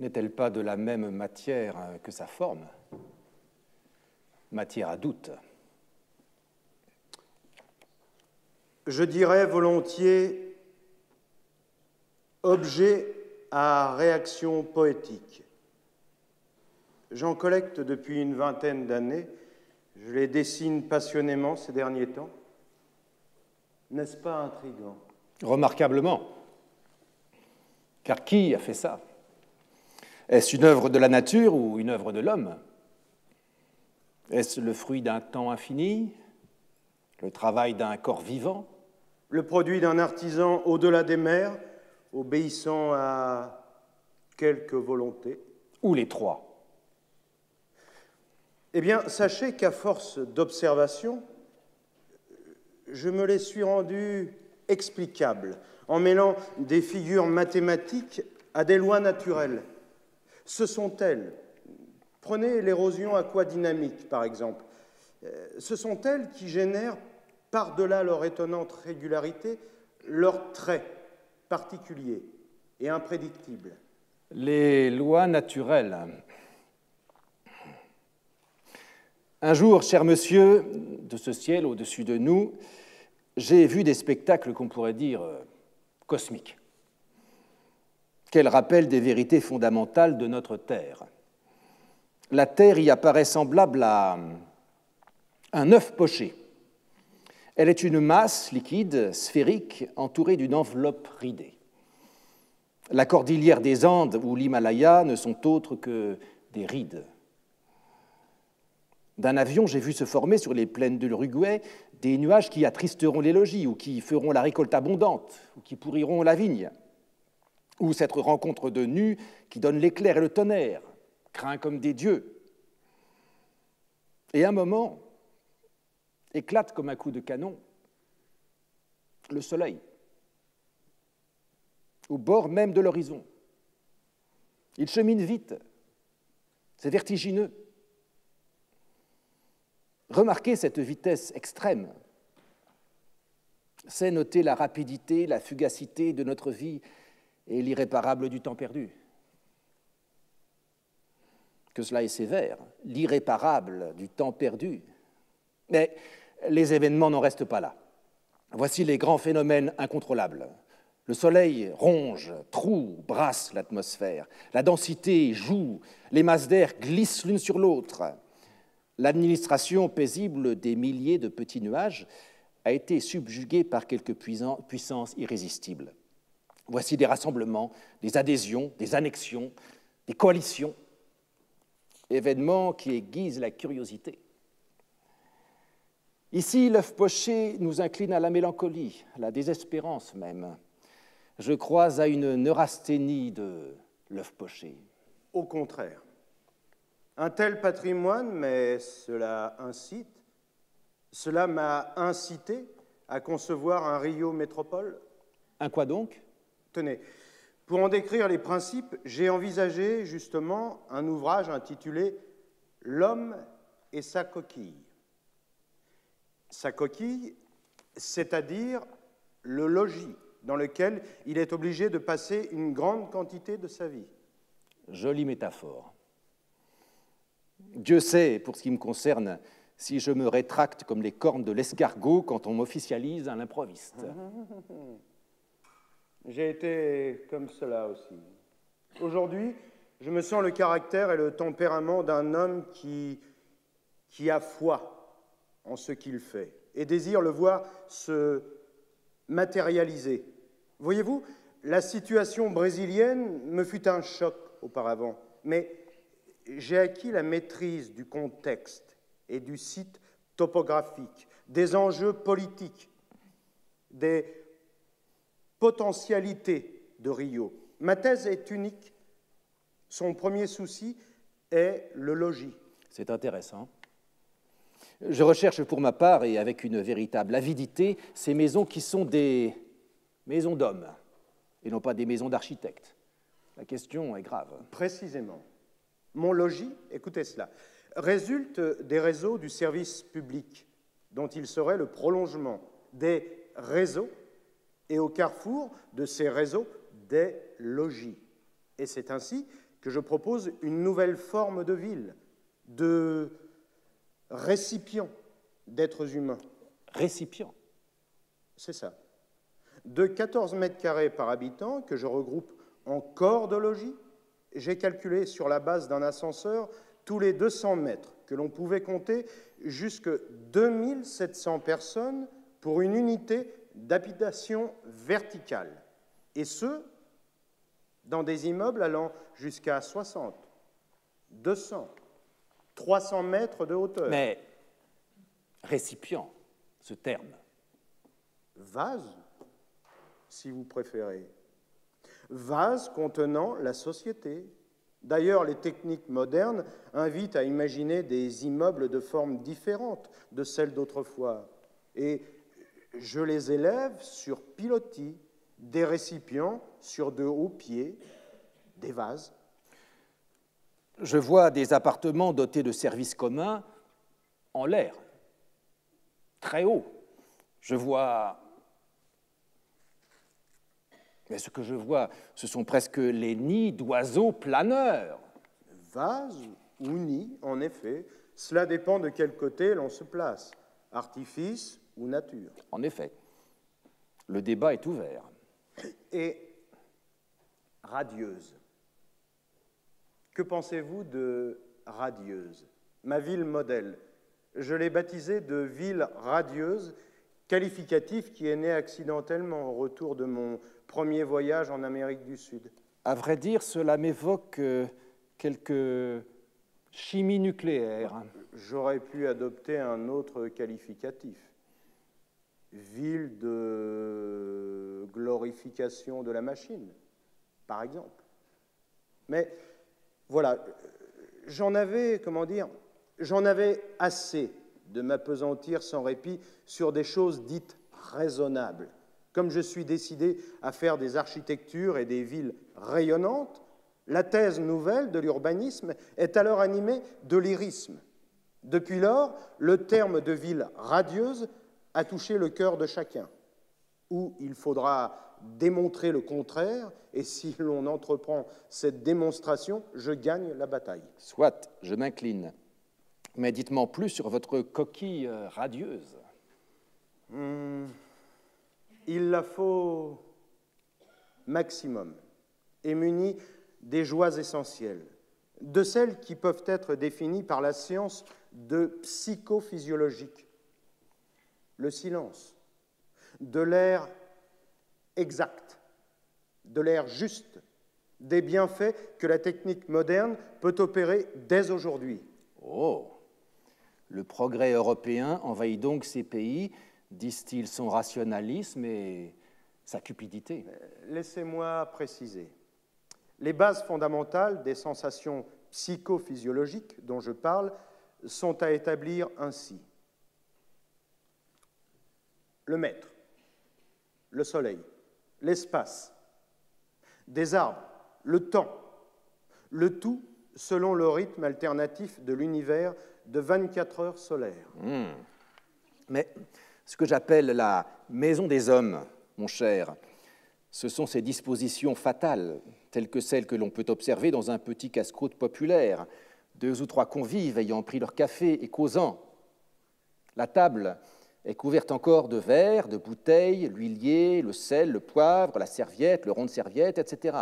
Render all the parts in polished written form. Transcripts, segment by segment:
n'est-elle pas de la même matière que sa forme? Matière à doute. Je dirais volontiers objet à réaction poétique. J'en collecte depuis une vingtaine d'années. Je les dessine passionnément ces derniers temps. N'est-ce pas intriguant? Remarquablement. Car qui a fait ça? Est-ce une œuvre de la nature ou une œuvre de l'homme? Est-ce le fruit d'un temps infini? Le travail d'un corps vivant? Le produit d'un artisan au-delà des mers, obéissant à quelque volonté? Ou les trois? Eh bien, sachez qu'à force d'observation, je me les suis rendus explicables, en mêlant des figures mathématiques à des lois naturelles. Ce sont elles. Prenez l'érosion aquadynamique, par exemple. Ce sont elles qui génèrent, par-delà leur étonnante régularité, leurs traits particuliers et imprédictibles. Les lois naturelles. Un jour, cher monsieur, de ce ciel au-dessus de nous, j'ai vu des spectacles qu'on pourrait dire cosmiques. Quel rappel des vérités fondamentales de notre Terre. La Terre y apparaît semblable à un œuf poché. Elle est une masse liquide, sphérique, entourée d'une enveloppe ridée. La cordillère des Andes ou l'Himalaya ne sont autres que des rides. D'un avion, j'ai vu se former sur les plaines de l'Uruguay des nuages qui attristeront les logis, ou qui feront la récolte abondante, ou qui pourriront la vigne, ou cette rencontre de nus qui donne l'éclair et le tonnerre, craint comme des dieux. Et un moment, éclate comme un coup de canon le soleil, au bord même de l'horizon. Il chemine vite, c'est vertigineux. Remarquez cette vitesse extrême. C'est noter la rapidité, la fugacité de notre vie et l'irréparable du temps perdu. Que cela est sévère, l'irréparable du temps perdu. Mais les événements n'en restent pas là. Voici les grands phénomènes incontrôlables. Le soleil ronge, troue, brasse l'atmosphère. La densité joue, les masses d'air glissent l'une sur l'autre. L'administration paisible des milliers de petits nuages a été subjuguée par quelques puissances irrésistibles. Voici des rassemblements, des adhésions, des annexions, des coalitions, événements qui aiguisent la curiosité. Ici, l'œuf poché nous incline à la mélancolie, à la désespérance même. Je crois à une neurasthénie de l'œuf poché. Au contraire. Un tel patrimoine, mais cela m'a incité à concevoir un Rio métropole. Un quoi donc? Tenez, pour en décrire les principes, j'ai envisagé justement un ouvrage intitulé « L'homme et sa coquille ». Sa coquille, c'est-à-dire le logis dans lequel il est obligé de passer une grande quantité de sa vie. Jolie métaphore. Dieu sait, pour ce qui me concerne, si je me rétracte comme les cornes de l'escargot quand on m'officialise à l'improviste. J'ai été comme cela aussi. Aujourd'hui, je me sens le caractère et le tempérament d'un homme qui a foi en ce qu'il fait et désire le voir se matérialiser. Voyez-vous, la situation brésilienne me fut un choc auparavant, mais j'ai acquis la maîtrise du contexte et du site topographique, des enjeux politiques, des potentialités de Rio. Ma thèse est unique. Son premier souci est le logis. C'est intéressant. Je recherche pour ma part, et avec une véritable avidité, ces maisons qui sont des maisons d'hommes, et non pas des maisons d'architectes. La question est grave. Précisément. Mon logis, écoutez cela, résulte des réseaux du service public, dont il serait le prolongement des réseaux, et au carrefour de ces réseaux, des logis. Et c'est ainsi que je propose une nouvelle forme de ville, de récipient d'êtres humains. Récipient. C'est ça. De 14 mètres carrés par habitant, que je regroupe en corps de logis, j'ai calculé sur la base d'un ascenseur tous les 200 mètres que l'on pouvait compter jusque 2700 personnes pour une unité d'habitation verticale. Et ce, dans des immeubles allant jusqu'à 60, 200, 300 mètres de hauteur. Mais récipient, ce terme. Vase, si vous préférez. Vase contenant la société. D'ailleurs, les techniques modernes invitent à imaginer des immeubles de formes différentes de celles d'autrefois. Et je les élève sur pilotis, des récipients sur de hauts pieds, des vases. Je vois des appartements dotés de services communs en l'air, très haut. Je vois... Mais ce que je vois, ce sont presque les nids d'oiseaux planeurs. Vase ou nid, en effet, cela dépend de quel côté l'on se place, artifice ou nature. En effet, le débat est ouvert. Et Radieuse. Que pensez-vous de Radieuse, ma ville modèle? Je l'ai baptisée de ville radieuse, qualificatif qui est né accidentellement au retour de mon premier voyage en Amérique du Sud. À vrai dire, cela m'évoque quelques chimies nucléaires. J'aurais pu adopter un autre qualificatif. Ville de glorification de la machine, par exemple. Mais voilà, j'en avais assez de m'appesantir sans répit sur des choses dites raisonnables. Comme je suis décidé à faire des architectures et des villes rayonnantes, la thèse nouvelle de l'urbanisme est alors animée de lyrisme. Depuis lors, le terme de ville radieuse a touché le cœur de chacun, où il faudra démontrer le contraire, et si l'on entreprend cette démonstration, je gagne la bataille. Soit, je m'incline. Mais dites-moi plus sur votre coquille radieuse. Il la faut maximum, et munie des joies essentielles, de celles qui peuvent être définies par la science de psychophysiologique. Le silence, de l'air exact, de l'air juste, des bienfaits que la technique moderne peut opérer dès aujourd'hui. Oh, le progrès européen envahit donc ces pays, disent-ils son rationalisme et sa cupidité. Laissez-moi préciser. Les bases fondamentales des sensations psychophysiologiques dont je parle sont à établir ainsi. Le maître, le soleil, l'espace, des arbres, le temps, le tout selon le rythme alternatif de l'univers de 24 heures solaires. Mais ce que j'appelle la maison des hommes, mon cher, ce sont ces dispositions fatales, telles que celles que l'on peut observer dans un petit casse-croûte populaire, 2 ou 3 convives ayant pris leur café et causant. La table est couverte encore de verres, de bouteilles, l'huilier, le sel, le poivre, la serviette, le rond de serviette, etc.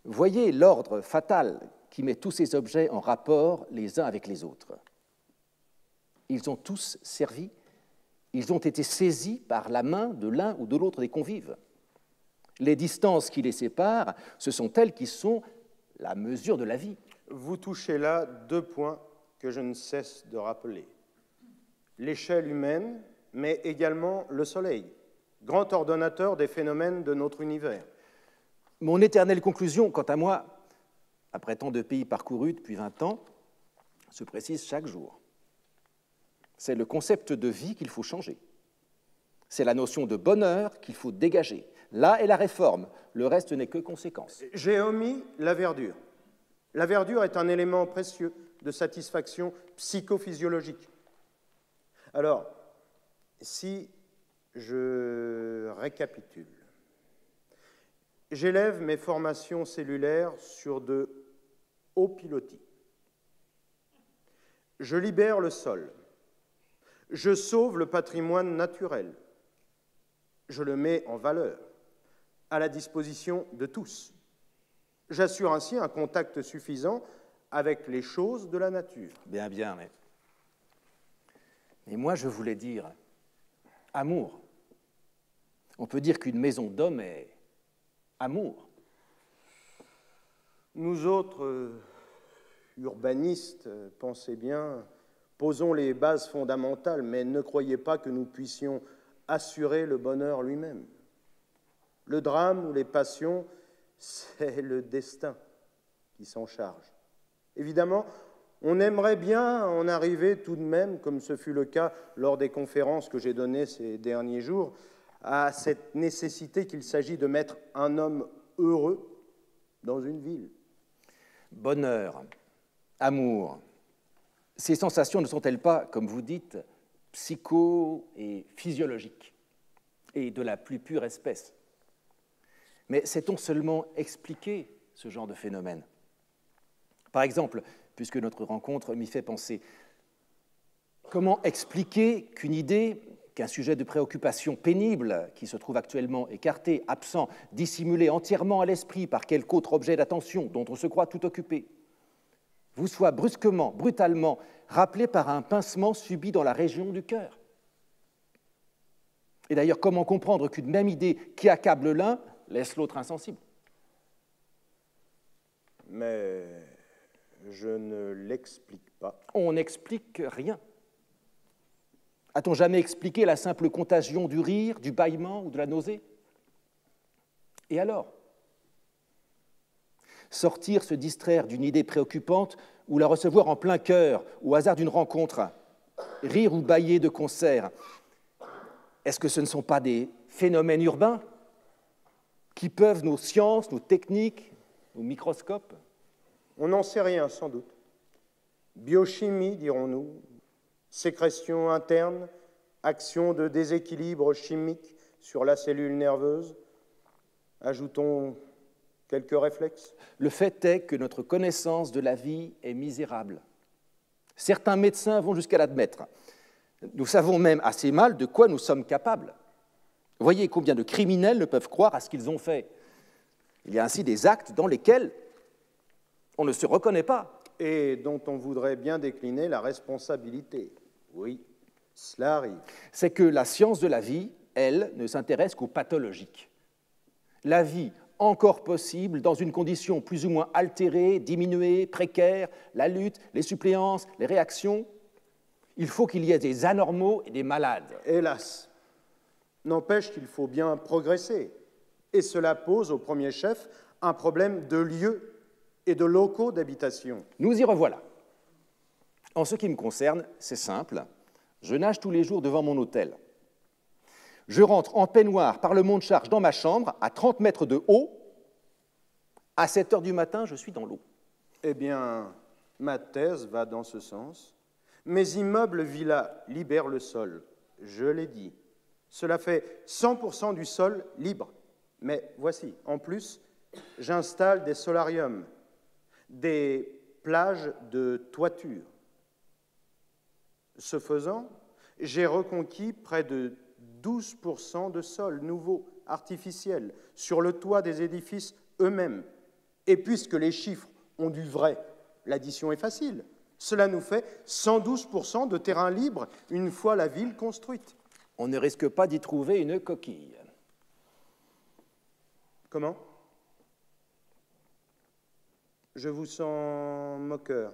Voyez l'ordre fatal qui met tous ces objets en rapport les uns avec les autres. Ils ont tous servi, ils ont été saisis par la main de l'un ou de l'autre des convives. Les distances qui les séparent, ce sont elles qui sont la mesure de la vie. Vous touchez là 2 points que je ne cesse de rappeler. L'échelle humaine, mais également le soleil, grand ordonnateur des phénomènes de notre univers. Mon éternelle conclusion, quant à moi, après tant de pays parcourus depuis 20 ans, se précise chaque jour. C'est le concept de vie qu'il faut changer. C'est la notion de bonheur qu'il faut dégager. Là est la réforme, le reste n'est que conséquence. J'ai omis la verdure. La verdure est un élément précieux de satisfaction psychophysiologique. Alors, si je récapitule, j'élève mes formations cellulaires sur de hauts pilotis. Je libère le sol. Je sauve le patrimoine naturel. Je le mets en valeur, à la disposition de tous. J'assure ainsi un contact suffisant avec les choses de la nature. Bien, mais moi je voulais dire amour. On peut dire qu'une maison d'homme est amour. Nous autres, urbanistes, pensez bien, posons les bases fondamentales, mais ne croyez pas que nous puissions assurer le bonheur lui-même. Le drame ou les passions, c'est le destin qui s'en charge. Évidemment, on aimerait bien en arriver tout de même, comme ce fut le cas lors des conférences que j'ai données ces derniers jours, à cette nécessité qu'il s'agit de mettre un homme heureux dans une ville. Bonheur, amour, ces sensations ne sont-elles pas, comme vous dites, psycho et physiologiques, et de la plus pure espèce? Mais sait-on seulement expliquer ce genre de phénomène? Par exemple, puisque notre rencontre m'y fait penser, comment expliquer qu'une idée, qu'un sujet de préoccupation pénible, qui se trouve actuellement écarté, absent, dissimulé entièrement à l'esprit par quelque autre objet d'attention dont on se croit tout occupé, vous soit brusquement, brutalement rappelé par un pincement subi dans la région du cœur? Et d'ailleurs, comment comprendre qu'une même idée qui accable l'un laisse l'autre insensible? Mais je ne l'explique pas. On n'explique rien. A-t-on jamais expliqué la simple contagion du rire, du bâillement ou de la nausée? Et alors? Sortir, se distraire d'une idée préoccupante ou la recevoir en plein cœur, au hasard d'une rencontre, rire ou bâiller de concert, est-ce que ce ne sont pas des phénomènes urbains qui peuvent nos sciences, nos techniques, nos microscopes? On n'en sait rien, sans doute. Biochimie, dirons-nous, sécrétion interne, action de déséquilibre chimique sur la cellule nerveuse. Ajoutons quelques réflexes. Le fait est que notre connaissance de la vie est misérable. Certains médecins vont jusqu'à l'admettre. Nous savons même assez mal de quoi nous sommes capables. Voyez combien de criminels ne peuvent croire à ce qu'ils ont fait. Il y a ainsi des actes dans lesquels on ne se reconnaît pas. Et dont on voudrait bien décliner la responsabilité. Oui, cela arrive. C'est que la science de la vie, elle, ne s'intéresse qu'au pathologique. La vie encore possible dans une condition plus ou moins altérée, diminuée, précaire, la lutte, les suppléances, les réactions. Il faut qu'il y ait des anormaux et des malades. Hélas, n'empêche qu'il faut bien progresser. Et cela pose au premier chef un problème de lieux et de locaux d'habitation. Nous y revoilà. En ce qui me concerne, c'est simple. Je nage tous les jours devant mon hôtel. Je rentre en peignoir par le monte-charge dans ma chambre, à 30 mètres de haut. À 7 heures du matin, je suis dans l'eau. Eh bien, ma thèse va dans ce sens. Mes immeubles villas libèrent le sol, je l'ai dit. Cela fait 100% du sol libre. Mais voici, en plus, j'installe des solariums, des plages de toiture. Ce faisant, j'ai reconquis près de 12% de sol nouveau, artificiel, sur le toit des édifices eux-mêmes. Et puisque les chiffres ont du vrai, l'addition est facile. Cela nous fait 112% de terrain libre une fois la ville construite. On ne risque pas d'y trouver une coquille. Comment? Je vous sens moqueur.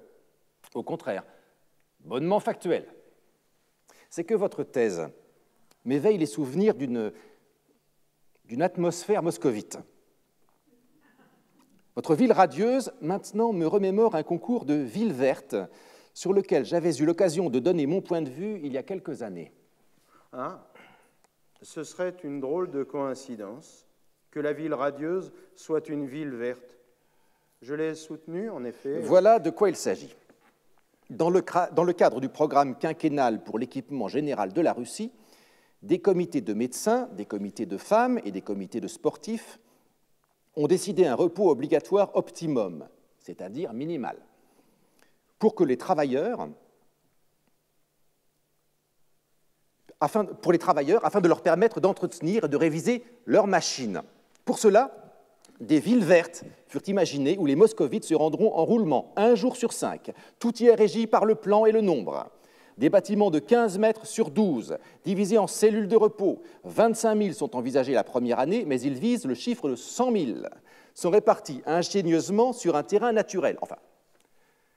Au contraire, bonnement factuel. C'est que votre thèse m'éveille les souvenirs d'une atmosphère moscovite. Votre ville radieuse, maintenant, me remémore un concours de ville verte sur lequel j'avais eu l'occasion de donner mon point de vue il y a quelques années. Ah, ce serait une drôle de coïncidence que la ville radieuse soit une ville verte. Je l'ai soutenue, en effet. Voilà de quoi il s'agit. Dans le cadre du programme quinquennal pour l'équipement général de la Russie, des comités de médecins, des comités de femmes et des comités de sportifs ont décidé un repos obligatoire optimum, c'est-à-dire minimal, pour les travailleurs, afin de leur permettre d'entretenir et de réviser leurs machines. Pour cela, des villes vertes furent imaginées où les moscovites se rendront en roulement 1 jour sur 5. Tout y est régi par le plan et le nombre. Des bâtiments de 15 mètres sur 12, divisés en cellules de repos. 25 000 sont envisagés la première année, mais ils visent le chiffre de 100 000. Sont répartis ingénieusement sur un terrain naturel. Enfin,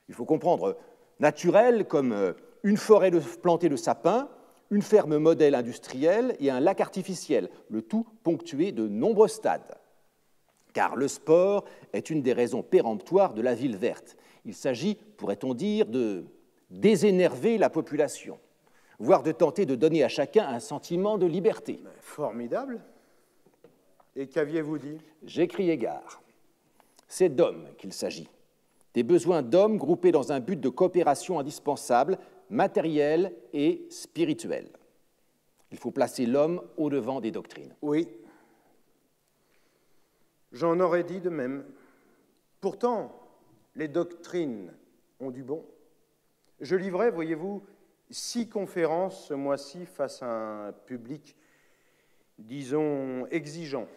il faut comprendre naturel comme une forêt plantée de sapins, une ferme modèle industrielle et un lac artificiel, le tout ponctué de nombreux stades. Car le sport est une des raisons péremptoires de la ville verte. Il s'agit, pourrait-on dire, de désénerver la population, voire de tenter de donner à chacun un sentiment de liberté. Formidable. Et qu'aviez-vous dit? J'ai crié gare. C'est d'hommes qu'il s'agit, des besoins d'hommes groupés dans un but de coopération indispensable, matériel et spirituel. Il faut placer l'homme au-devant des doctrines. Oui, j'en aurais dit de même. Pourtant, les doctrines ont du bon. Je livrais, voyez-vous, 6 conférences ce mois-ci face à un public, disons, exigeant.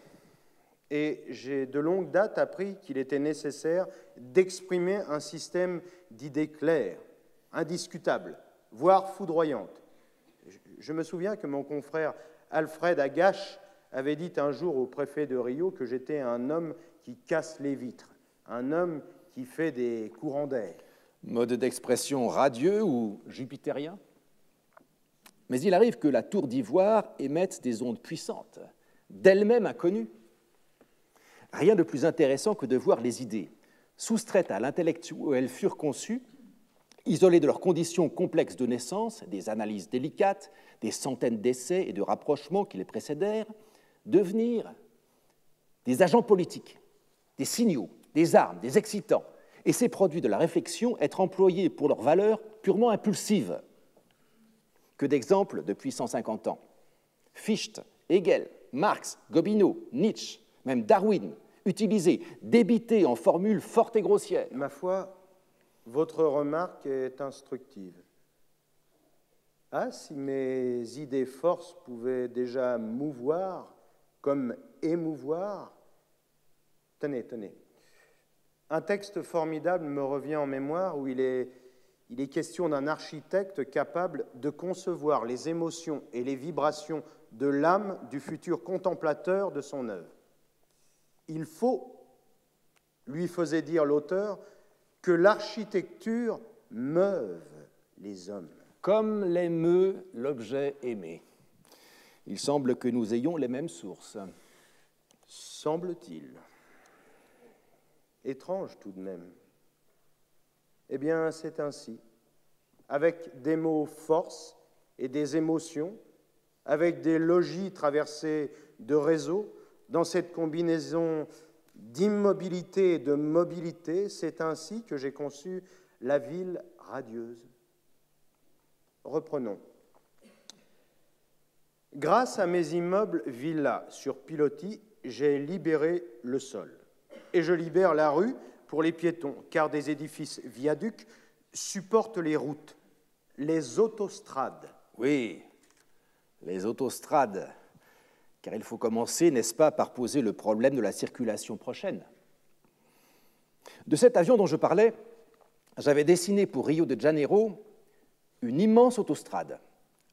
Et j'ai de longue date appris qu'il était nécessaire d'exprimer un système d'idées claires, indiscutables, voire foudroyantes. Je me souviens que mon confrère Alfred Agache avait dit un jour au préfet de Rio que j'étais un homme qui casse les vitres, un homme qui fait des courants d'air. Mode d'expression radieux ou jupitérien? Mais il arrive que la tour d'ivoire émette des ondes puissantes, d'elles-mêmes inconnues. Rien de plus intéressant que de voir les idées, soustraites à l'intellect où elles furent conçues, isolées de leurs conditions complexes de naissance, des analyses délicates, des centaines d'essais et de rapprochements qui les précédèrent, devenir des agents politiques, des signaux, des armes, des excitants, et ces produits de la réflexion être employés pour leurs valeurs purement impulsives. Que d'exemples depuis 150 ans. Fichte, Hegel, Marx, Gobineau, Nietzsche, même Darwin, utilisés, débités en formules fortes et grossières. Ma foi, votre remarque est instructive. Ah, si mes idées forces pouvaient déjà mouvoir comme émouvoir. Tenez. Un texte formidable me revient en mémoire où il est question d'un architecte capable de concevoir les émotions et les vibrations de l'âme du futur contemplateur de son œuvre. Il faut, lui faisait dire l'auteur, que l'architecture meuve les hommes. Comme l'émeut l'objet aimé. Il semble que nous ayons les mêmes sources. Semble-t-il. Étrange tout de même. Eh bien, c'est ainsi. Avec des mots force et des émotions, avec des logis traversés de réseaux, dans cette combinaison d'immobilité et de mobilité, c'est ainsi que j'ai conçu la ville radieuse. Reprenons. Grâce à mes immeubles villas sur pilotis, j'ai libéré le sol. Et je libère la rue pour les piétons, car des édifices viaducs supportent les routes, les autostrades. Oui, les autostrades. Car il faut commencer, n'est-ce pas, par poser le problème de la circulation prochaine. De cet avion dont je parlais, j'avais dessiné pour Rio de Janeiro une immense autostrade,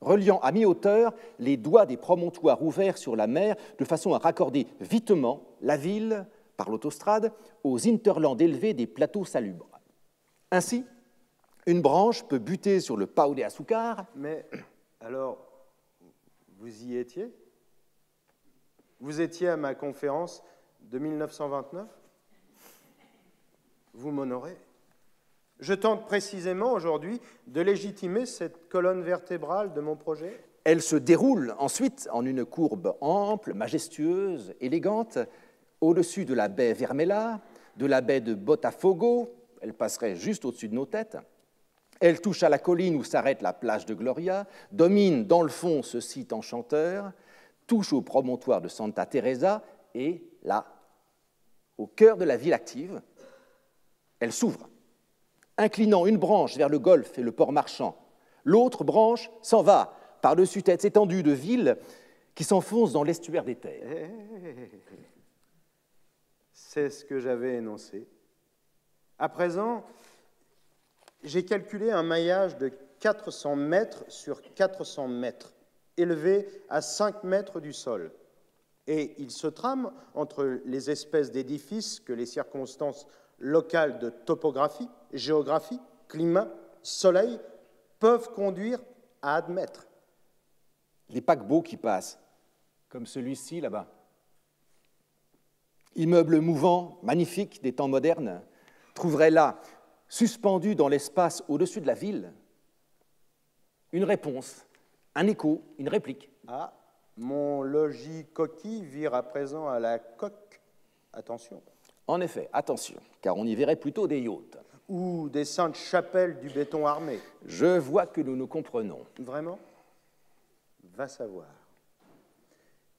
reliant à mi-hauteur les doigts des promontoires ouverts sur la mer, de façon à raccorder vitement la ville, par l'autostrade, aux hinterlands élevés des plateaux salubres. Ainsi, une branche peut buter sur le Pão de Açúcar. Mais alors, vous y étiez? Vous étiez à ma conférence de 1929? Vous m'honorez. Je tente précisément aujourd'hui de légitimer cette colonne vertébrale de mon projet. Elle se déroule ensuite en une courbe ample, majestueuse, élégante, au-dessus de la baie Vermelha, de la baie de Botafogo, elle passerait juste au-dessus de nos têtes. Elle touche à la colline où s'arrête la plage de Gloria, domine dans le fond ce site enchanteur, touche au promontoire de Santa Teresa et là, au cœur de la ville active, elle s'ouvre, inclinant une branche vers le golfe et le port marchand. L'autre branche s'en va par-dessus cette étendue de villes qui s'enfonce dans l'estuaire des terres. C'est ce que j'avais énoncé. À présent, j'ai calculé un maillage de 400 mètres sur 400 mètres, élevé à 5 mètres du sol. Et il se trame entre les espèces d'édifices que les circonstances locales de topographie, géographie, climat, soleil peuvent conduire à admettre. Les paquebots qui passent, comme celui-ci là-bas. Immeubles mouvants, magnifiques des temps modernes, trouveraient là, suspendus dans l'espace au-dessus de la ville, une réponse, un écho, une réplique. Ah, mon logis coquille vire à présent à la coque. Attention. En effet, attention, car on y verrait plutôt des yachts. Ou des saintes chapelles du béton armé. Je vois que nous nous comprenons. Vraiment? Va savoir.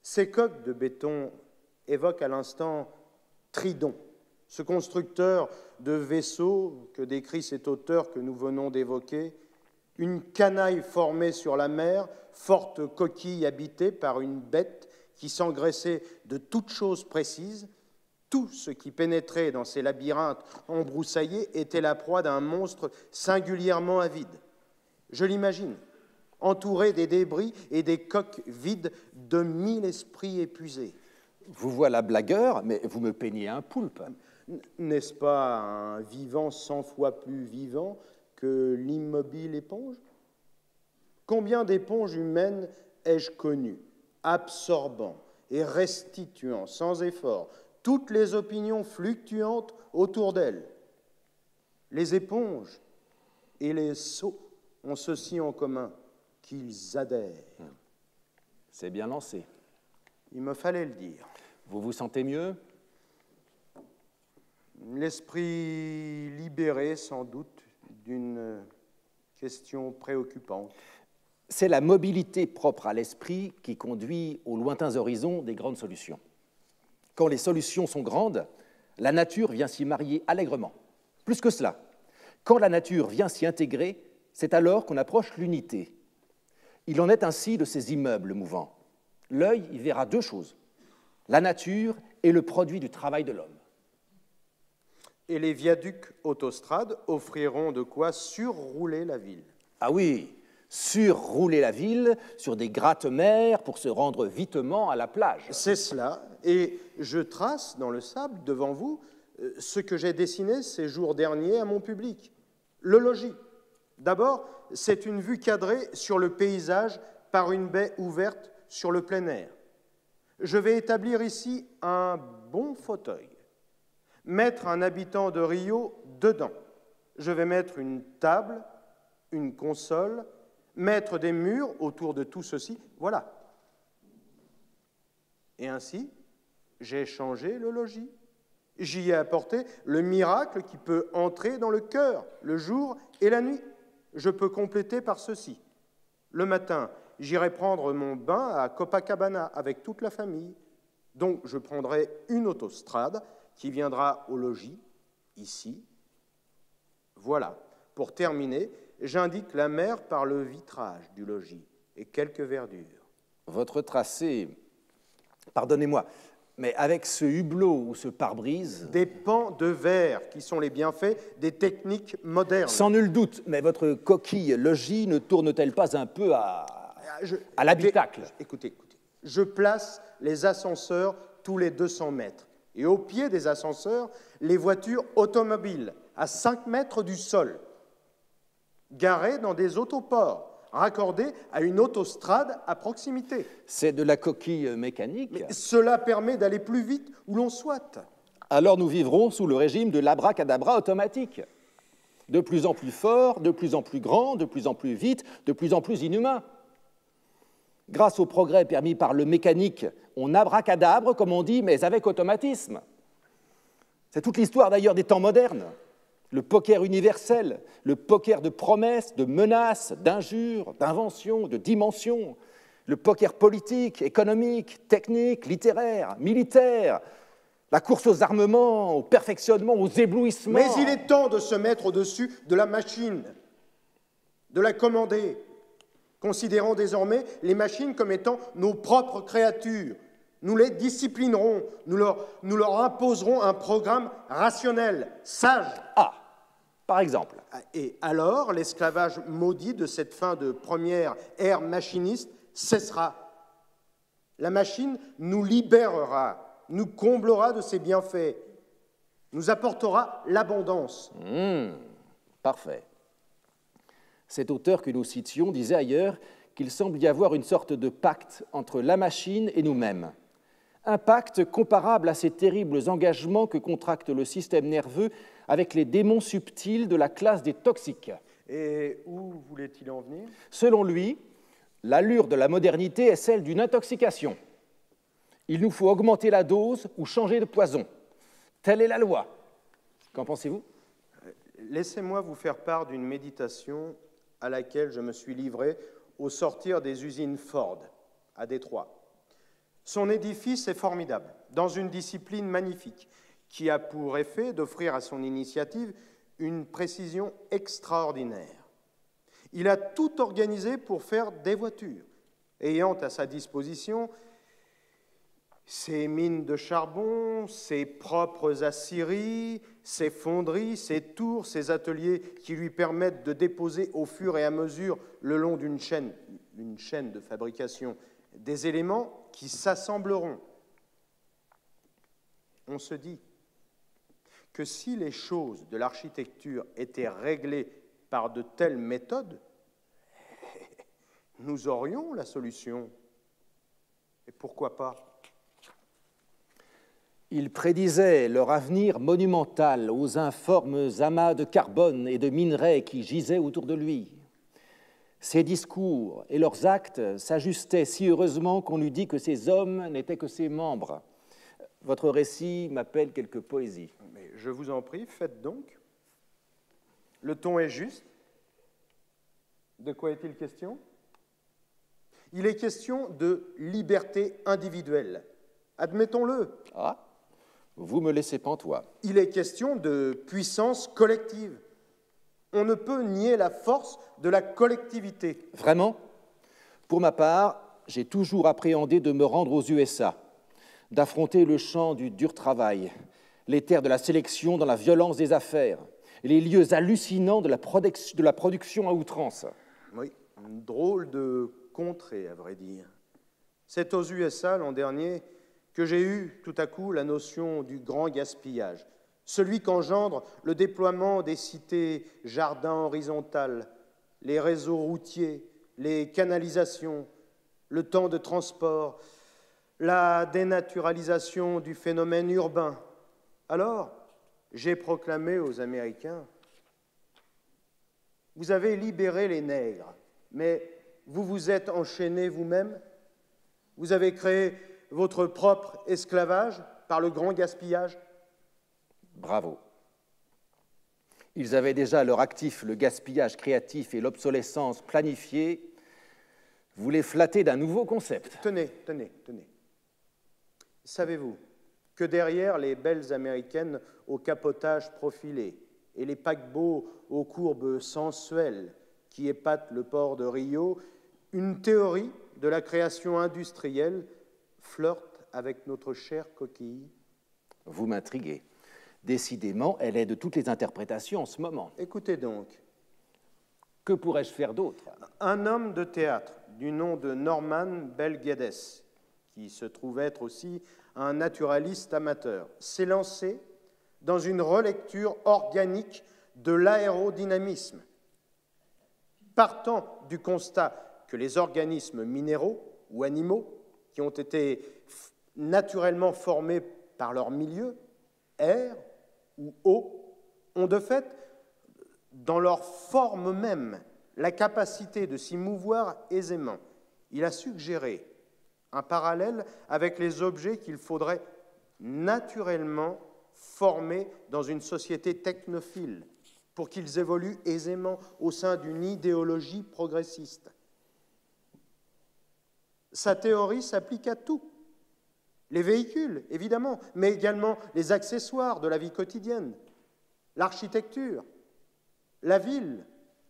Ces coques de béton évoquent à l'instant Tridon, ce constructeur de vaisseaux que décrit cet auteur que nous venons d'évoquer, une canaille formée sur la mer, forte coquille habitée par une bête qui s'engraissait de toutes choses précises. Tout ce qui pénétrait dans ces labyrinthes embroussaillés était la proie d'un monstre singulièrement avide. Je l'imagine, entouré des débris et des coques vides de 1000 esprits épuisés. Vous voilà blagueur, mais vous me peignez un poulpe. N'est-ce pas un vivant 100 fois plus vivant que l'immobile éponge? Combien d'éponges humaines ai-je connues, absorbant et restituant sans effort toutes les opinions fluctuantes autour d'elles? Les éponges et les sots ont ceci en commun, qu'ils adhèrent. C'est bien lancé. Il me fallait le dire. Vous vous sentez mieux? L'esprit libéré, sans doute, d'une question préoccupante. C'est la mobilité propre à l'esprit qui conduit aux lointains horizons des grandes solutions. Quand les solutions sont grandes, la nature vient s'y marier allègrement. Plus que cela, quand la nature vient s'y intégrer, c'est alors qu'on approche l'unité. Il en est ainsi de ces immeubles mouvants. L'œil y verra deux choses, la nature et le produit du travail de l'homme. Et les viaducs autostrades offriront de quoi surrouler la ville. Ah oui, surrouler la ville sur des gratte-mers pour se rendre vitement à la plage. C'est cela, et je trace dans le sable devant vous ce que j'ai dessiné ces jours derniers à mon public. Le logis. D'abord, c'est une vue cadrée sur le paysage par une baie ouverte sur le plein air. Je vais établir ici un bon fauteuil, mettre un habitant de Rio dedans. Je vais mettre une table, une console, mettre des murs autour de tout ceci, voilà. Et ainsi, j'ai changé le logis. J'y ai apporté le miracle qui peut entrer dans le cœur, le jour et la nuit. Je peux compléter par ceci. Le matin, j'irai prendre mon bain à Copacabana avec toute la famille. Donc, je prendrai une autostrade qui viendra au logis, ici. Voilà. Pour terminer, j'indique la mer par le vitrage du logis et quelques verdures. Votre tracé, pardonnez-moi, mais avec ce hublot ou ce pare-brise... Des pans de verre qui sont les bienfaits des techniques modernes. Sans nul doute, mais votre coquille logis ne tourne-t-elle pas un peu à l'habitacle? Écoutez, je place les ascenseurs tous les 200 mètres. Et au pied des ascenseurs, les voitures automobiles, à 5 mètres du sol, garées dans des autoports, raccordées à une autostrade à proximité. C'est de la coquille mécanique. Mais cela permet d'aller plus vite où l'on souhaite. Alors nous vivrons sous le régime de l'abracadabra automatique. De plus en plus fort, de plus en plus grand, de plus en plus vite, de plus en plus inhumain. Grâce au progrès permis par le mécanique, on abracadabre, comme on dit, mais avec automatisme. C'est toute l'histoire d'ailleurs des temps modernes. Le poker universel, le poker de promesses, de menaces, d'injures, d'inventions, de dimensions, le poker politique, économique, technique, littéraire, militaire, La course aux armements, au perfectionnement, aux éblouissements. Mais il est temps de se mettre au-dessus de la machine, de la commander, considérant désormais les machines comme étant nos propres créatures. Nous les disciplinerons, nous leur imposerons un programme rationnel, sage. Ah, par exemple. Et alors, l'esclavage maudit de cette fin de première ère machiniste cessera. La machine nous libérera, nous comblera de ses bienfaits, nous apportera l'abondance. Parfait. Cet auteur que nous citions disait ailleurs qu'il semble y avoir une sorte de pacte entre la machine et nous-mêmes. Un pacte comparable à ces terribles engagements que contracte le système nerveux avec les démons subtils de la classe des toxiques. Et où voulait-il en venir? Selon lui, l'allure de la modernité est celle d'une intoxication. Il nous faut augmenter la dose ou changer de poison. Telle est la loi. Qu'en pensez-vous? Laissez-moi vous faire part d'une méditation à laquelle je me suis livré au sortir des usines Ford, à Détroit. Son édifice est formidable, dans une discipline magnifique, qui a pour effet d'offrir à son initiative une précision extraordinaire. Il a tout organisé pour faire des voitures, ayant à sa disposition ses mines de charbon, ses propres aciéries, ses fonderies, ses tours, ses ateliers qui lui permettent de déposer au fur et à mesure, le long d'une chaîne de fabrication, des éléments qui s'assembleront. On se dit que si les choses de l'architecture étaient réglées par de telles méthodes, nous aurions la solution. Et pourquoi pas? Il prédisait leur avenir monumental aux informes amas de carbone et de minerais qui gisaient autour de lui. Ses discours et leurs actes s'ajustaient si heureusement qu'on eût dit que ces hommes n'étaient que ses membres. Votre récit m'appelle quelque poésie. Mais je vous en prie, faites donc. Le ton est juste. De quoi est-il question? Il est question de liberté individuelle. Admettons-le. Ah, vous me laissez pantois. Il est question de puissance collective. On ne peut nier la force de la collectivité. Vraiment? Pour ma part, j'ai toujours appréhendé de me rendre aux USA, d'affronter le champ du dur travail, les terres de la sélection dans la violence des affaires, et les lieux hallucinants de la production à outrance. Oui, une drôle de contrée, à vrai dire. C'est aux USA, l'an dernier, que j'ai eu tout à coup la notion du grand gaspillage, celui qu'engendre le déploiement des cités jardins horizontales, les réseaux routiers, les canalisations, le temps de transport, la dénaturalisation du phénomène urbain. Alors, j'ai proclamé aux Américains, vous avez libéré les nègres, mais vous vous êtes enchaînés vous-même, vous avez créé votre propre esclavage par le grand gaspillage. Bravo. Ils avaient déjà à leur actif le gaspillage créatif et l'obsolescence planifiée. Vous les flattez d'un nouveau concept. Tenez. Savez-vous que derrière les belles américaines au capotage profilé et les paquebots aux courbes sensuelles qui épatent le port de Rio, une théorie de la création industrielle flirte avec notre chère coquille? Vous m'intriguez. Décidément, elle est de toutes les interprétations en ce moment. Écoutez donc. Que pourrais-je faire d'autre? Un homme de théâtre du nom de Norman Bel Geddes, qui se trouve être aussi un naturaliste amateur, s'est lancé dans une relecture organique de l'aérodynamisme, partant du constat que les organismes minéraux ou animaux qui ont été naturellement formés par leur milieu, air ou eau, ont de fait, dans leur forme même, la capacité de s'y mouvoir aisément. Il a suggéré un parallèle avec les objets qu'il faudrait naturellement former dans une société technophile pour qu'ils évoluent aisément au sein d'une idéologie progressiste. Sa théorie s'applique à tout. Les véhicules, évidemment, mais également les accessoires de la vie quotidienne, l'architecture, la ville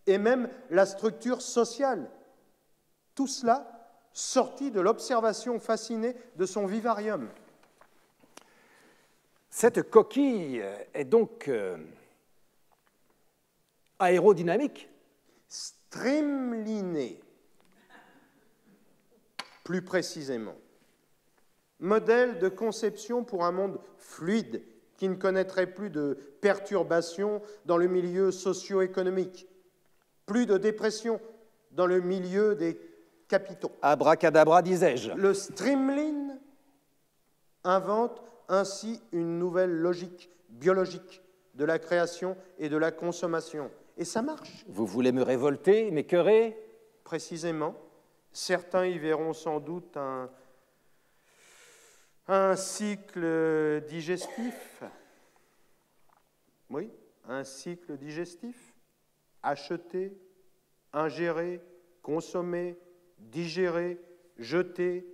et même la structure sociale. Tout cela sorti de l'observation fascinée de son vivarium. Cette coquille est donc aérodynamique? Streamlinée, plus précisément. Modèle de conception pour un monde fluide qui ne connaîtrait plus de perturbations dans le milieu socio-économique, plus de dépression dans le milieu des capitaux. Abracadabra, disais-je. Le Streamline invente ainsi une nouvelle logique biologique de la création et de la consommation. Et ça marche. Vous voulez me révolter, m'écœurer? Précisément. Certains y verront sans doute un cycle digestif. Oui, un cycle digestif. Acheter, ingérer, consommer, digérer, jeter,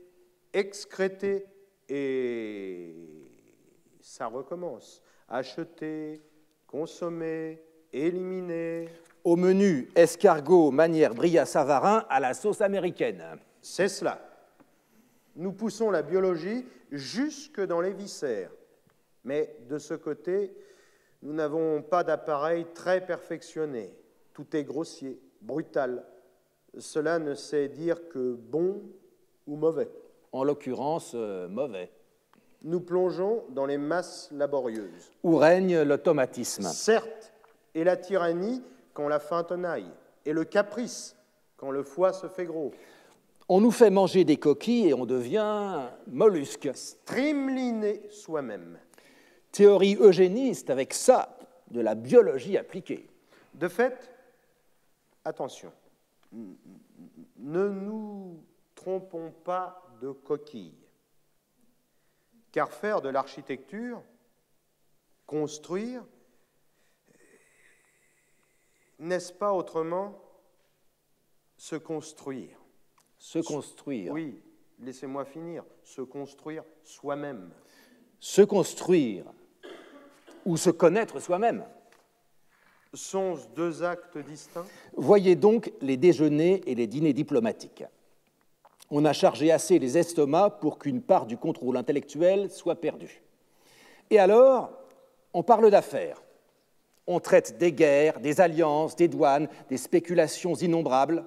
excréter, et ça recommence. Acheter, consommer, éliminer. Au menu, escargot manière Brillat-Savarin à la sauce américaine. C'est cela. Nous poussons la biologie jusque dans les viscères. Mais de ce côté, nous n'avons pas d'appareil très perfectionné. Tout est grossier, brutal. Cela ne sait dire que bon ou mauvais. En l'occurrence, mauvais. Nous plongeons dans les masses laborieuses. Où règne l'automatisme. Certes, et la tyrannie quand la faim tenaille, et le caprice quand le foie se fait gros. On nous fait manger des coquilles et on devient mollusque. Streamliner soi-même. Théorie eugéniste avec ça, de la biologie appliquée. De fait, attention, ne nous trompons pas de coquille. Car faire de l'architecture, construire, n'est-ce pas autrement se construire? Se construire. Oui, laissez-moi finir. Se construire soi-même. Se construire ou se connaître soi-même. Sont-ce deux actes distincts? Voyez donc les déjeuners et les dîners diplomatiques. On a chargé assez les estomacs pour qu'une part du contrôle intellectuel soit perdue. Et alors, on parle d'affaires. On traite des guerres, des alliances, des douanes, des spéculations innombrables.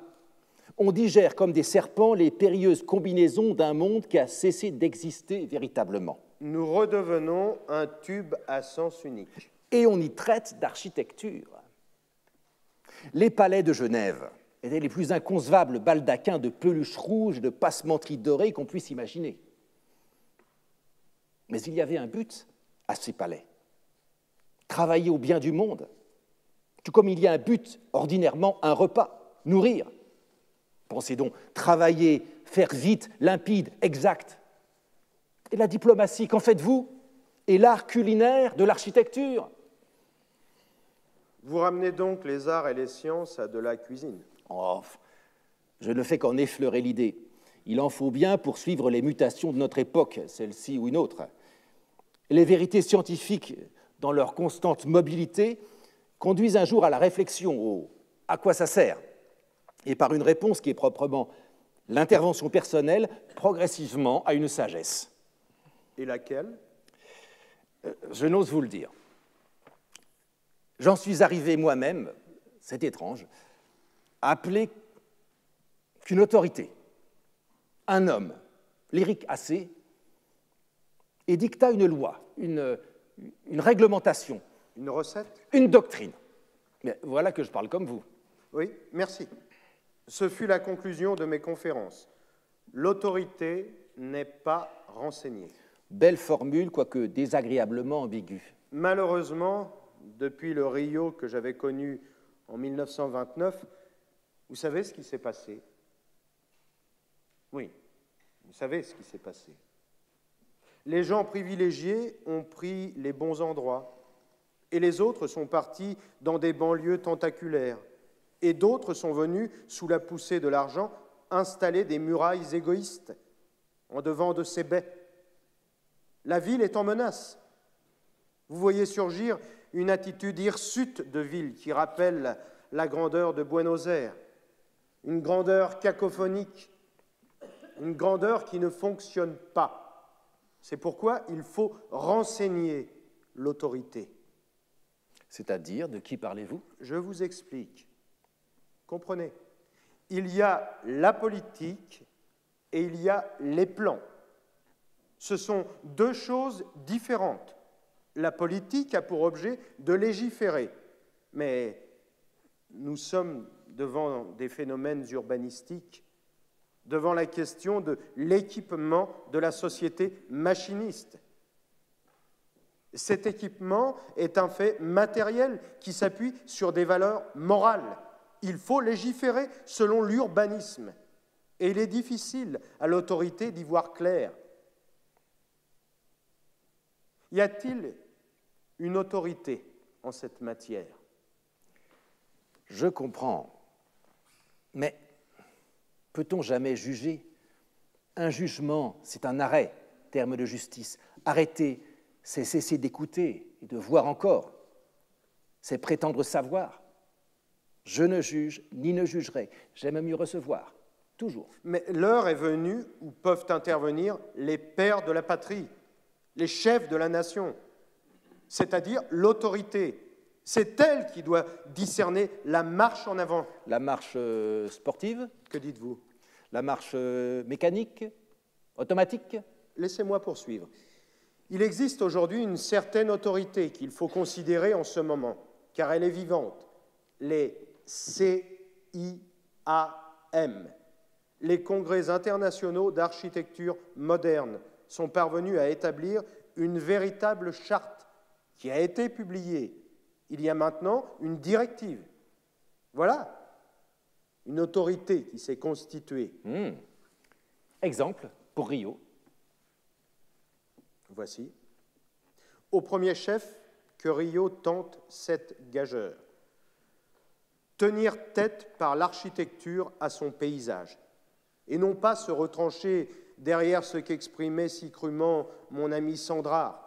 On digère comme des serpents les périlleuses combinaisons d'un monde qui a cessé d'exister véritablement. Nous redevenons un tube à sens unique. Et on y traite d'architecture. Les palais de Genève étaient les plus inconcevables baldaquins de peluche rouge et de passementerie dorée qu'on puisse imaginer. Mais il y avait un but à ces palais. Travailler au bien du monde, tout comme il y a un but, ordinairement, un repas, nourrir. Pensez donc, travailler, faire vite, limpide, exact. Et la diplomatie, qu'en faites-vous? Et l'art culinaire de l'architecture? Vous ramenez donc les arts et les sciences à de la cuisine. Oh, je ne fais qu'en effleurer l'idée. Il en faut bien pour suivre les mutations de notre époque, celle-ci ou une autre. Les vérités scientifiques, dans leur constante mobilité, conduisent un jour à la réflexion au « à quoi ça sert ?» et par une réponse qui est proprement l'intervention personnelle, progressivement à une sagesse. Et laquelle? Je n'ose vous le dire. J'en suis arrivé moi-même, c'est étrange, à appeler qu'une autorité, un homme, lyrique assez, et dicta une loi, une réglementation. Une recette? Une doctrine. Mais voilà que je parle comme vous. Oui, merci. Ce fut la conclusion de mes conférences. L'autorité n'est pas renseignée. Belle formule, quoique désagréablement ambiguë. Malheureusement, depuis le Rio que j'avais connu en 1929, vous savez ce qui s'est passé? Oui, vous savez ce qui s'est passé. Les gens privilégiés ont pris les bons endroits et les autres sont partis dans des banlieues tentaculaires et d'autres sont venus, sous la poussée de l'argent, installer des murailles égoïstes en devant de ces baies. La ville est en menace. Vous voyez surgir une attitude hirsute de ville qui rappelle la grandeur de Buenos Aires, une grandeur cacophonique, une grandeur qui ne fonctionne pas. C'est pourquoi il faut renseigner l'autorité. C'est-à-dire, de qui parlez-vous? Je vous explique. Comprenez, il y a la politique et il y a les plans. Ce sont deux choses différentes. La politique a pour objet de légiférer, mais nous sommes devant des phénomènes urbanistiques, devant la question de l'équipement de la société machiniste. Cet équipement est un fait matériel qui s'appuie sur des valeurs morales. Il faut légiférer selon l'urbanisme, et il est difficile à l'autorité d'y voir clair. Y a-t-il une autorité en cette matière? Je comprends. Mais peut-on jamais juger? Un jugement, c'est un arrêt, terme de justice. Arrêter, c'est cesser d'écouter et de voir encore. C'est prétendre savoir. Je ne juge ni ne jugerai. J'aime mieux recevoir, toujours. Mais l'heure est venue où peuvent intervenir les pères de la patrie, les chefs de la nation, c'est-à-dire l'autorité. C'est elle qui doit discerner la marche en avant. La marche sportive? Que dites-vous? La marche mécanique? Automatique? Laissez-moi poursuivre. Il existe aujourd'hui une certaine autorité qu'il faut considérer en ce moment, car elle est vivante. Les CIAM, les congrès internationaux d'architecture moderne, sont parvenus à établir une véritable charte qui a été publiée. Il y a maintenant une directive. Voilà, une autorité qui s'est constituée. Exemple pour Rio. Voici. Au premier chef, que Rio tente cette gageure. Tenir tête par l'architecture à son paysage, et non pas se retrancher derrière ce qu'exprimait si crûment mon ami Sandrard.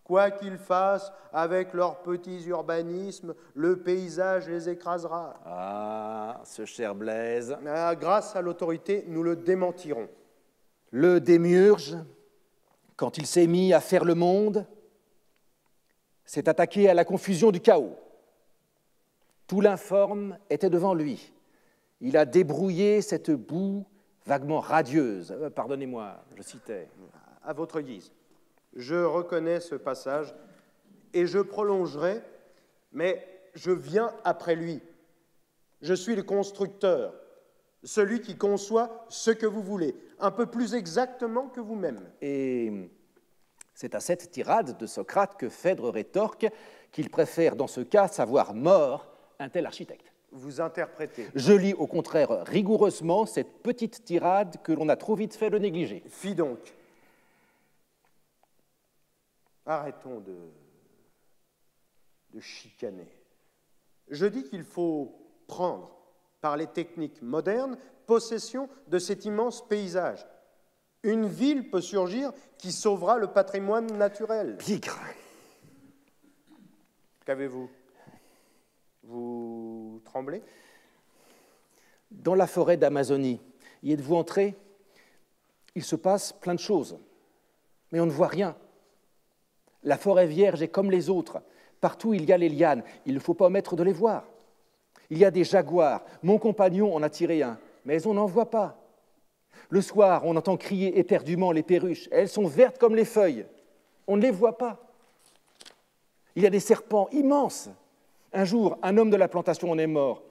Quoi qu'ils fassent avec leurs petits urbanismes, le paysage les écrasera. Ah, ce cher Blaise. Ah, grâce à l'autorité, nous le démentirons. Le démiurge, quand il s'est mis à faire le monde, s'est attaqué à la confusion du chaos. Tout l'informe était devant lui. Il a débrouillé cette boue vaguement radieuse. Pardonnez-moi, je citais. À votre guise. Je reconnais ce passage et je prolongerai, mais je viens après lui. Je suis le constructeur, celui qui conçoit ce que vous voulez, un peu plus exactement que vous-même. Et c'est à cette tirade de Socrate que Phèdre rétorque qu'il préfère dans ce cas savoir mort un tel architecte. Vous interprétez. Je lis au contraire rigoureusement cette petite tirade que l'on a trop vite fait de négliger. Fi donc. Arrêtons de chicaner. Je dis qu'il faut prendre, par les techniques modernes, possession de cet immense paysage. Une ville peut surgir qui sauvera le patrimoine naturel. Pigre. Qu'avez-vous? Vous tremblez? Dans la forêt d'Amazonie, y êtes-vous entré? Il se passe plein de choses, mais on ne voit rien. La forêt vierge est comme les autres. Partout, il y a les lianes. Il ne faut pas omettre de les voir. Il y a des jaguars. Mon compagnon en a tiré un, mais on n'en voit pas. Le soir, on entend crier éperdument les perruches. Elles sont vertes comme les feuilles. On ne les voit pas. Il y a des serpents immenses. Un jour, un homme de la plantation en est mort.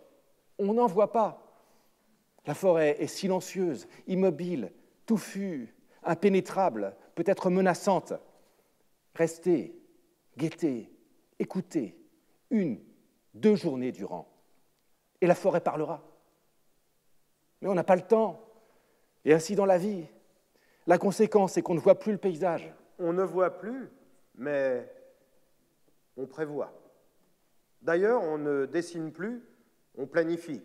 On n'en voit pas. La forêt est silencieuse, immobile, touffue, impénétrable, peut-être menaçante. Restez, guettez, écoutez, 1, 2 journées durant, et la forêt parlera. Mais on n'a pas le temps, et ainsi dans la vie. La conséquence, c'est qu'on ne voit plus le paysage. On ne voit plus, mais on prévoit. D'ailleurs, on ne dessine plus, on planifie.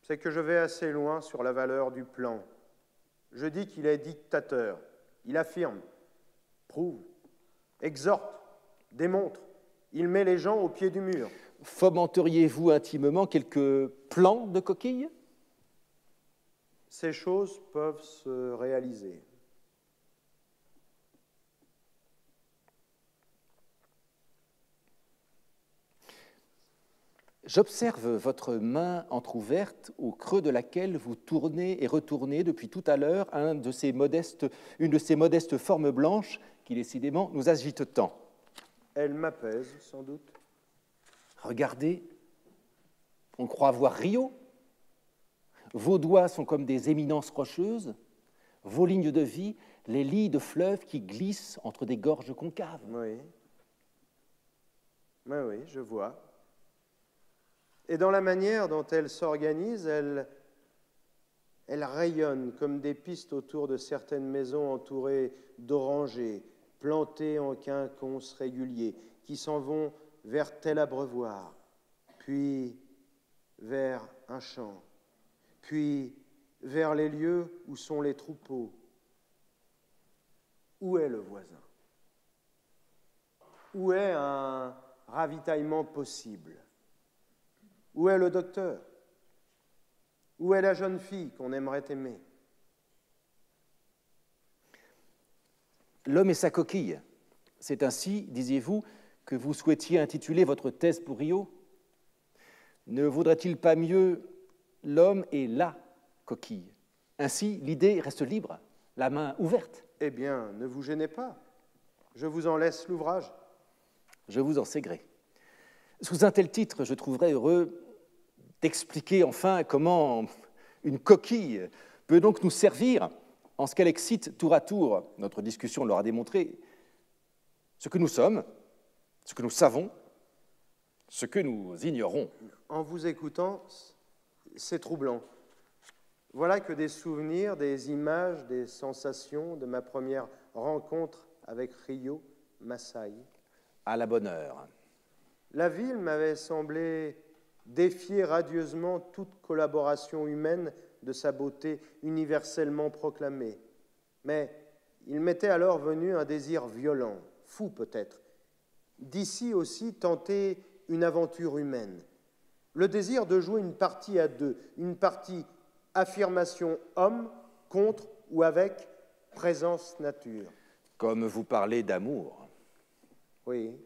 C'est que je vais assez loin sur la valeur du plan. Je dis qu'il est dictateur. Il affirme, prouve, exhorte, démontre. Il met les gens au pied du mur. Fomenteriez-vous intimement quelques plans de coquille? Ces choses peuvent se réaliser. J'observe votre main entr'ouverte au creux de laquelle vous tournez et retournez depuis tout à l'heure une de ces modestes formes blanches qui décidément nous agitent tant. Elle m'apaise, sans doute. Regardez, on croit voir Rio. Vos doigts sont comme des éminences rocheuses, vos lignes de vie, les lits de fleuves qui glissent entre des gorges concaves. Oui. Oui, je vois. Et dans la manière dont elle s'organise, elle rayonne comme des pistes autour de certaines maisons entourées d'orangers, plantées en quinconces réguliers, qui s'en vont vers tel abreuvoir, puis vers un champ, puis vers les lieux où sont les troupeaux. Où est le voisin? Où est un ravitaillement possible? Où est le docteur? Où est la jeune fille qu'on aimerait aimer? L'homme et sa coquille. C'est ainsi, disiez-vous, que vous souhaitiez intituler votre thèse pour Rio? Ne vaudrait-il pas mieux l'homme et la coquille? Ainsi, l'idée reste libre, la main ouverte. Eh bien, ne vous gênez pas. Je vous en laisse l'ouvrage. Je vous en sais gré. Sous un tel titre, je trouverais heureux d'expliquer enfin comment une coquille peut donc nous servir en ce qu'elle excite tour à tour, notre discussion l'aura démontré, ce que nous sommes, ce que nous savons, ce que nous ignorons. En vous écoutant, c'est troublant. Voilà que des souvenirs, des images, des sensations de ma première rencontre avec Rio m'assaillent. À la bonne heure. La ville m'avait semblé défier radieusement toute collaboration humaine de sa beauté universellement proclamée. Mais il m'était alors venu un désir violent, fou peut-être, d'ici aussi tenter une aventure humaine. Le désir de jouer une partie à deux, une partie affirmation homme contre ou avec présence nature. Comme vous parlez d'amour. Oui,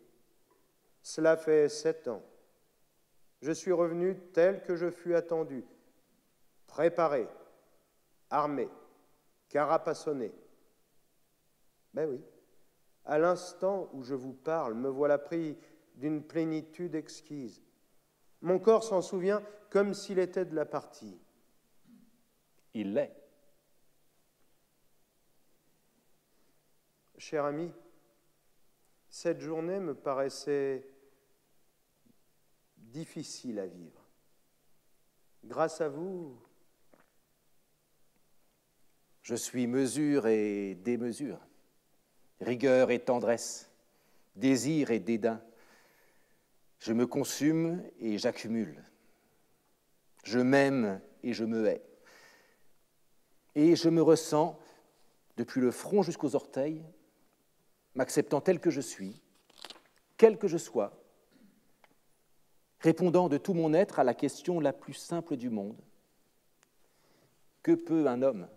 cela fait 7 ans. Je suis revenu tel que je fus attendu, préparé, armé, carapassonné. Ben oui, à l'instant où je vous parle, me voilà pris d'une plénitude exquise. Mon corps s'en souvient comme s'il était de la partie. Il l'est. Cher ami, cette journée me paraissait difficile à vivre. Grâce à vous, je suis mesure et démesure, rigueur et tendresse, désir et dédain. Je me consume et j'accumule. Je m'aime et je me hais. Et je me ressens, depuis le front jusqu'aux orteils, m'acceptant tel que je suis, quel que je sois, répondant de tout mon être à la question la plus simple du monde. Que peut un homme ?